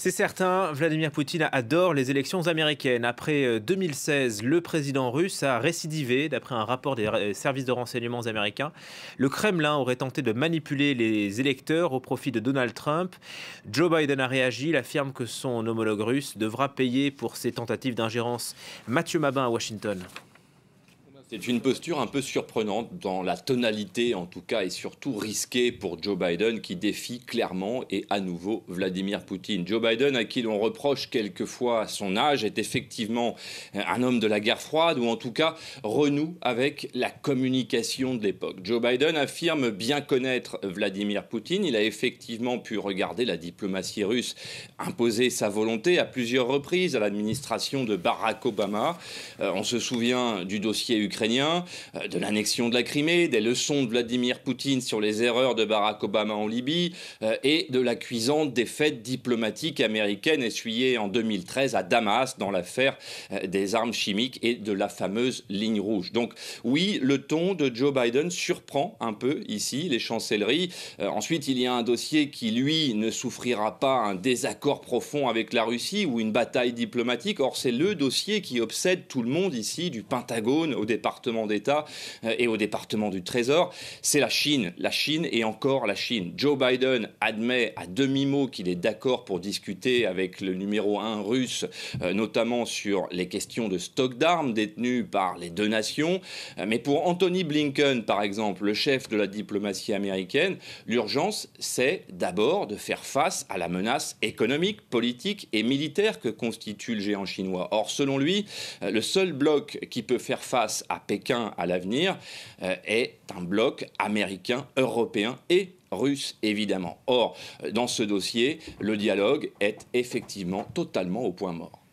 C'est certain, Vladimir Poutine adore les élections américaines. Après 2016, le président russe a récidivé, d'après un rapport des services de renseignement américains. Le Kremlin aurait tenté de manipuler les électeurs au profit de Donald Trump. Joe Biden a réagi, il affirme que son homologue russe devra payer pour ses tentatives d'ingérence. Mathieu Mabin à Washington. C'est une posture un peu surprenante dans la tonalité, en tout cas, et surtout risquée pour Joe Biden, qui défie clairement et à nouveau Vladimir Poutine. Joe Biden, à qui l'on reproche quelquefois son âge, est effectivement un homme de la guerre froide, ou en tout cas renoue avec la communication de l'époque. Joe Biden affirme bien connaître Vladimir Poutine. Il a effectivement pu regarder la diplomatie russe imposer sa volonté à plusieurs reprises à l'administration de Barack Obama. On se souvient du dossier ukrainien, de l'annexion de la Crimée, des leçons de Vladimir Poutine sur les erreurs de Barack Obama en Libye et de la cuisante défaite diplomatique américaine essuyée en 2013 à Damas dans l'affaire des armes chimiques et de la fameuse ligne rouge. Donc oui, le ton de Joe Biden surprend un peu ici les chancelleries. Ensuite, il y a un dossier qui, lui, ne souffrira pas un désaccord profond avec la Russie ou une bataille diplomatique. Or, c'est le dossier qui obsède tout le monde ici, du Pentagone au département d'État et au département du Trésor, c'est la Chine et encore la Chine. Joe Biden admet à demi-mot qu'il est d'accord pour discuter avec le numéro 1 russe, notamment sur les questions de stock d'armes détenues par les deux nations. Mais pour Anthony Blinken, par exemple, le chef de la diplomatie américaine, l'urgence, c'est d'abord de faire face à la menace économique, politique et militaire que constitue le géant chinois. Or, selon lui, le seul bloc qui peut faire face à Pékin à l'avenir est un bloc américain, européen et russe, évidemment. Or, dans ce dossier, le dialogue est effectivement totalement au point mort.